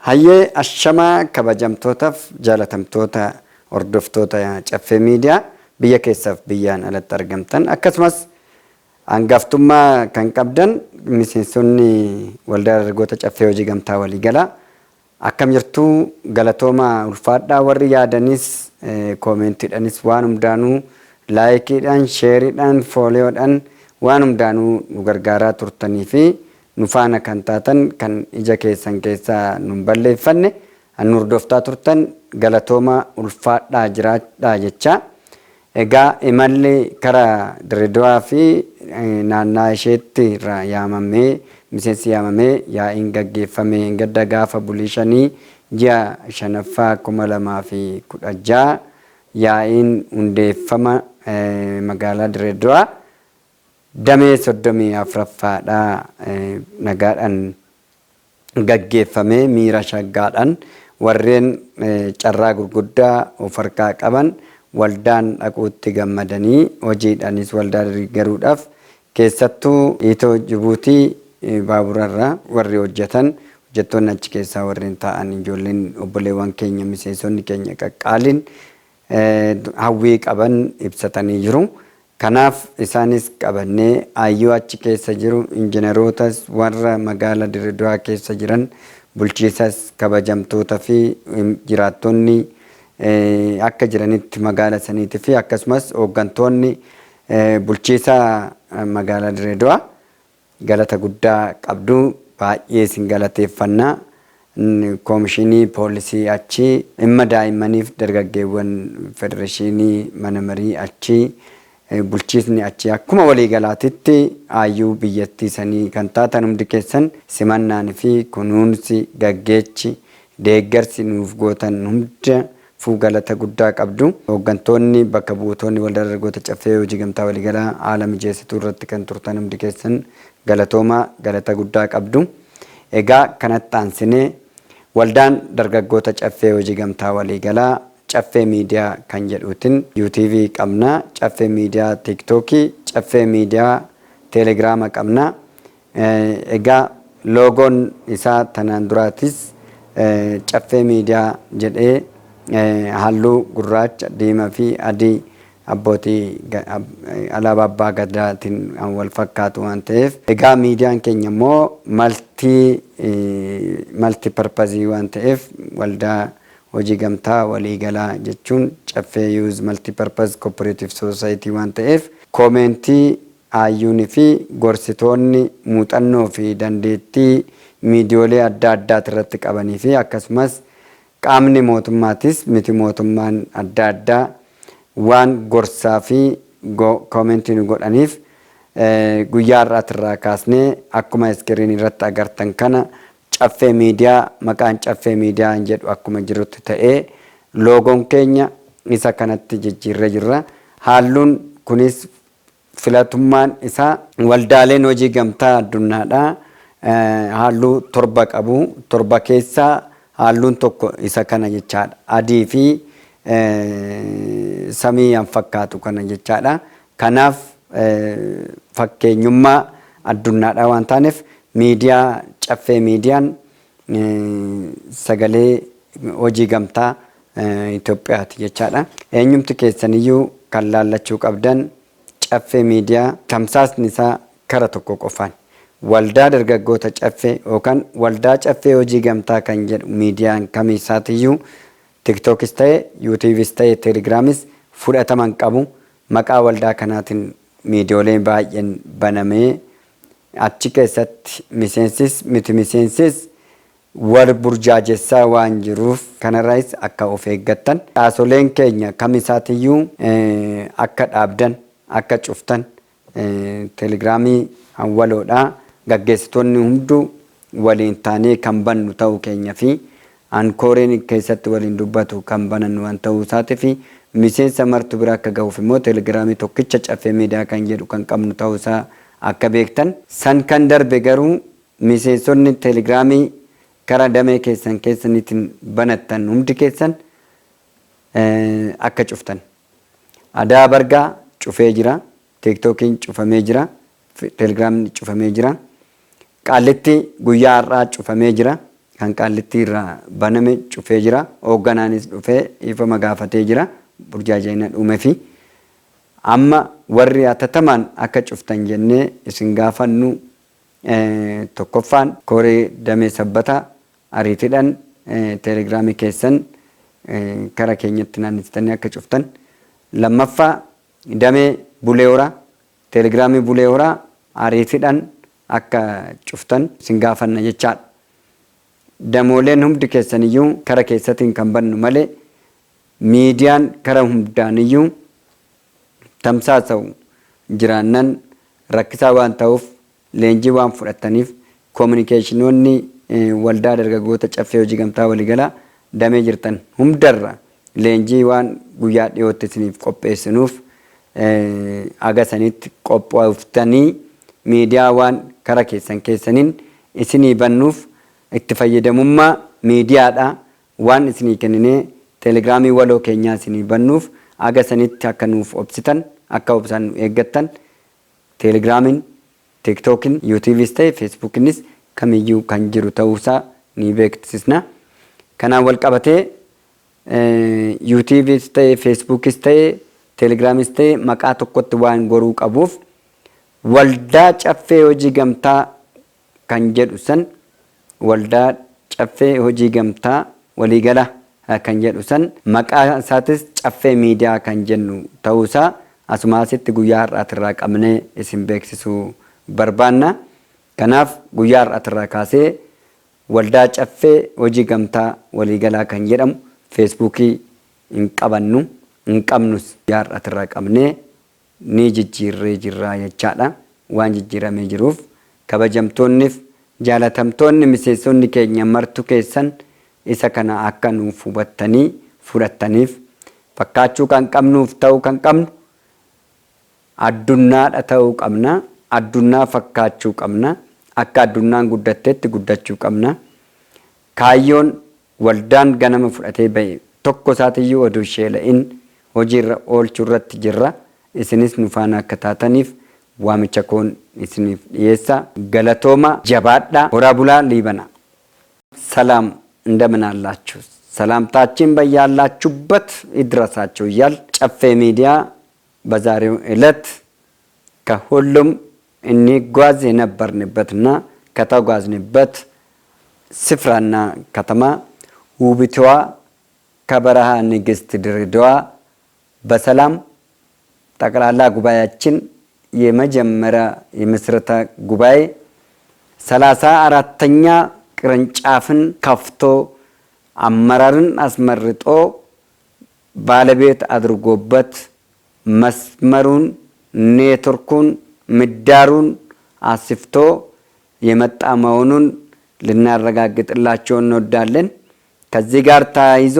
Hayyee ashamaa kabajamtootaaf jaalatamtoota hordoftoota Caffee Miidiyaa biyya keessaaf biyyaan alatti argamtan akkasumas hangaftummaa kan qabdan miseensonni waldaa dargaggoota Caffee hojii gamtaa waliigalaa akkam jirtu galatooma ulfaadhaa warri yaadanis koomentiidhanis waan hundaanuu laayikiidhaan sheeriidhaan fooliyoodhaan waan hundaanuu nu gargaaraa turtanii fi nufaana kan taatan kan ija keessan keessaa nun balleeffanne an hordoftaa turtan galatooma ulfaadhaa jiraadhaa jecha egaa imalli karaa Dirreedawaa fi naannaa isheetti irraa yaamamee miseensi yaamamee yaa'iin gaggeeffamee gadda gaafa bulishanii ji'a 5ffaa 2016 yaa'iin hundeeffama magaalaa Dirreedawaa damee 34ffaadha nagaadhaan gaggeeffamee miira shaggaadhaan warreen carraa gurguddaa of harkaa qaban waldaan dhaquutti gammadanii hojiidhaanis waldaa garuudhaaf keessattuu Itoo Jibuutii baaburarraa warri hojjettoonni achi keessaa warreen ta'an ijoolleen obboleewwan keenya miseensonni keenya qaqqaaliin hawwii qaban ibsatanii jiru. Kanaaf isaanis qabannee ayyuu achi keessa jiru injineerotas warra magaalaa Dirreedawaa keessa jiran bulchiisas kabajamtoota fi jiraattonni akka jiranitti magaalaa saniitii fi akkasumas hooggantoonni bulchiisa magaalaa Dirreedawaa galata guddaa qabdu baay'ee isin galateeffannaa koomishinii poolisii achi dhimma daa'immaniif dargaggeewwan federeeshinii mana marii achi bulchiisni achi akkuma waliigalaatitti ayyuu biyyattii sanii kan taatan hundi keessan simannaan fi kunuunsi gaggeechi deeggarsi nuuf gootan hunda fuu galata guddaa qabdu. Hooggantoonni bakka buutonni waldaa dargaggoota Caffee hojii gamtaa waliigalaa haala mijeessituu irratti kan turtan hundi keessan galatooma galata guddaa qabdu. Egaa kanatti aansinee waldaan dargaggoota Caffee hojii gamtaa waliigalaa Caffee Miidiyaa kan jedhuutin UTV qabna, Caffee Miidiyaa TikTokii, Caffee Miidiyaa Telegiraama qabna. Egaa loogoon isaa tanaan duraatis Caffee Miidiyaa jedhee halluu gurraacha, diimaa fi adii abbootii alaabaa abbaa gadaatiin wal fakkaatu waan ta'eef egaa miidiyaan keenya immoo malti parpazii waan ta'eef waldaa hojii gamtaa waliigalaa jechuun Caffee Youth Multipurpose Cooperative Society waan ta'eef koomentii ayyuunii fi gorsitoonni muuxannoo fi dandeettii miidiyaalee adda addaa irratti qabanii fi akkasumas qaamni mootummaatis miti mootummaan adda addaa waan gorsaa fi koomentii nu godhaniif guyyaa irraa kaasnee akkuma iskiriin irratti agartan kana Caffee Miidiyaa maqaan Caffee Miidiyaa jedhu akkuma jirutti ta'ee loogoon keenya isa kanatti jijjiirree jirra. Halluun kunis filatummaan isaa waldaaleen hojii gamtaa addunyaadhaa halluu 7 qabu. 7 keessaa halluun tokko isa kana jechaadha. Adii fi samii an fakkaatu kana jechaadha. Kanaaf fakkeenyummaa addunyaadhaa waan taaneef miidiyaa Caffee Miidiyaan sagalee hojii gamtaa Itoophiyaati jechaadha. Eenyumti keessaniyyuu kan laallachuu qabdan Caffee Miidiyaa tamsaasni isaa kara tokko qofaan waldaa dargaggoota Caffee yookaan waldaa Caffee hojii gamtaa kan jedhu miidiyaan kamiisaatiyyuu TikTokis ta'e YouTubeis ta'e Telegiraamis fudhataman qabu. Maqaa waldaa kanaatiin miidiyaaleen baay'een banamee achi keessatti miseensis miti miseensis wal burjaajessaa waan jiruuf kanarraas akka of eeggattan dhaasoleen keenya kamisaatiyyuu akka dhaabdan akka cuftan telegiraamii hawwaloodhaa gaggeessitoonni hunduu waliin taanee kan bannu ta'uu keenya fi ankooreen keessatti waliin dubbatu kan banannu waan ta'uu isaatii fi miseensa martu bira akka ga'uuf immoo telegiraamii tokkicha Caffee Miidiyaa kan jedhu kan qabnu ta'uu isaa akka beektan san kan darbe garuu miseensonni telegiraamii karaa damee keessaniitiin banattan hundi keessan akka cuftan. Adaa Bargaa cufee jira, TikTokiin cufamee jira, Telegiraamni cufamee jira, Qaallitti guyyaa har'aa cufamee jira. kan qaallittiirraa baname cufee jira. Hoogganaanis dhufee ifa magaafatee jira. Burjaajayina dhume fi amma warri atatamaan akka cuftan jennee isin gaafannu tokkoffaan koree damee sabbataa ariitiidhaan teelegiraamii keessan kara keenyatti naannistanii akka cuftan. Lammaffaa damee bulee horaa teelegiraamii bulee horaa ariitiidhaan akka cuftan isin gaafanna jechaadha. Damooleen hundi keessaniyyuu kara keessatiin kan bannu malee miidiyaan kara hundaaniyyuu tamsaasa'u jiraannan rakkisaa waan ta'uuf leenjii waan fudhataniif koominikeeshinoonni waldaa dargaggoota caffee hojii gamtaa waliigalaa damee jirtan hundarra leenjii waan guyyaa dhiyootti isiniif qopheessinuuf agasanitti qophooftanii miidiyaa waan kara keessaniin isinii bannuuf itti fayyadamummaa miidiyaadha waan isinii kenninee teelegiraamii waloo keenyaa isinii bannuuf agasanitti akka nuuf obsitan akka obsaan nu eeggattan teelegiraamiin tiktookiin yuutuubiis ta'e feesbuukiinis kamiyyuu kan jiru ta'uusaa ni beeksisna. Kanaan wal qabatee yuutuubiis ta'e feesbuukis ta'e teelegiraamiis ta'e maqaa tokkotti waan goruu qabuuf waldaa caffee hojii gamtaa kan jedhu san waldaa caffee hojii gamtaa waliigala kan jedhu san maqaa isaatis caffee miidiyaa kan jennu ta'uusaa asumaasitti guyyaa har'aatirraa qabnee isin beeksisuu barbaanna. Kanaaf guyyaa har'aatirraa kaasee waldaa caffee hojii gamtaa waliigalaa kan jedhamu feesbuukii hin qabnus guyyaa har'aatirraa qabnee ni jijjiirree jirraa jechaadha. Waan jijjiiramee jiruuf kabajamtoonniif jaalatamtoonni miseensonni keenya martu keessan isa kana akka nuuf hubattanii fudhattaniif fakkaachuu kan qabnuuf ta'uu kan qabnu addunyaadha ta'uu qabna. Addunyaa fakkaachuu qabna. Akka addunyaan guddatteetti guddachuu qabna. Kaayyoon waldaan ganama fudhatee ba'e tokko isaatiyyuu oduu ishee la'in hojiirra oolchuu irratti jirra. Isinis nu faana akka taataniif waamicha koon isiniif dhiyeessa. Galatooma jabaadhaa. Horaa bulaa liibana. ሰላም እንደምን አላችሁ? ሰላምታችን በያላችሁበት ይድረሳችሁ እያል ጨፌ ሚዲያ በዛሬው ዕለት ከሁሉም እንጓዝ የነበርንበትና ከተጓዝንበት ስፍራና ከተማ ውብቷ ከበረሃ ንግስት ድሬዳዋ በሰላም ጠቅላላ ጉባኤያችን የመጀመሪያ የምስረታ ጉባኤ 34ኛ ቅርንጫፍን ከፍቶ አመራርን አስመርጦ ባለቤት አድርጎበት መስመሩን ኔትወርኩን ምህዳሩን አስፍቶ የመጣ መሆኑን ልናረጋግጥላችሁ እንወዳለን። ከዚህ ጋር ተያይዞ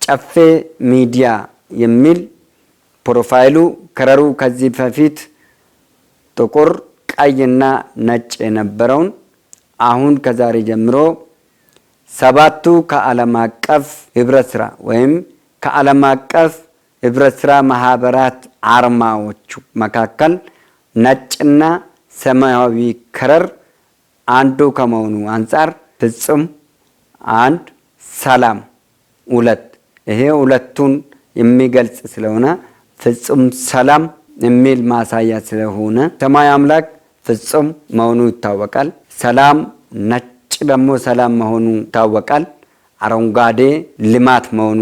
ጨፌ ሚዲያ የሚል ፕሮፋይሉ ከረሩ ከዚህ በፊት ጥቁር ቀይና ነጭ የነበረውን አሁን ከዛሬ ጀምሮ ሰባቱ ከዓለም አቀፍ ህብረት ስራ ወይም ከዓለም አቀፍ ህብረት ስራ ማህበራት አርማዎቹ መካከል ነጭና ሰማያዊ ከረር አንዱ ከመሆኑ አንፃር ፍጹም አንድ ሰላም ሁለት ይሄ ሁለቱን የሚገልጽ ስለሆነ ፍጹም ሰላም የሚል ማሳያ ስለሆነ ሰማይ አምላክ ፍጹም መሆኑ ይታወቃል። ሰላም ነጭ ደግሞ ሰላም መሆኑ ይታወቃል። አረንጓዴ ልማት መሆኑ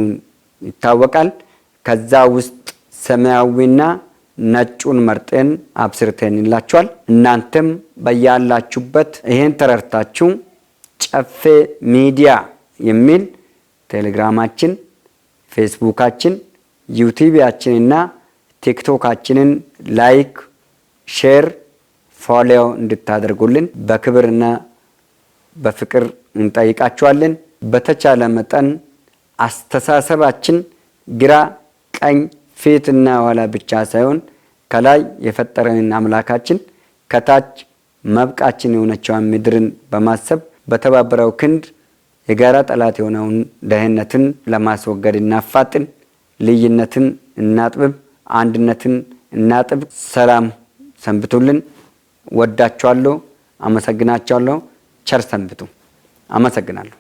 ይታወቃል። ከዛ ውስጥ ሰማያዊና ነጩን መርጠን አብስርተንላችኋል። እናንተም በያላችሁበት ይሄን ተረድታችሁ ጨፌ ሚዲያ የሚል ቴሌግራማችን፣ ፌስቡካችን፣ ዩቲዩባችንና ቲክቶካችንን ላይክ፣ ሼር፣ ፎሎ እንድታደርጉልን በክብርና በፍቅር እንጠይቃችኋለን። በተቻለ መጠን አስተሳሰባችን ግራ ቀኝ ፊትና ኋላ ብቻ ሳይሆን ከላይ የፈጠረንን አምላካችን ከታች መብቃችን የሆነችውን ምድርን በማሰብ በተባበረው ክንድ የጋራ ጠላት የሆነውን ድህነትን ለማስወገድ እናፋጥን፣ ልዩነትን እናጥብብ፣ አንድነትን እናጥብ። ሰላም ሰንብቱልን። ወዳችኋለሁ፣ አመሰግናችኋለሁ። ቸር ሰንብቱ። አመሰግናለሁ።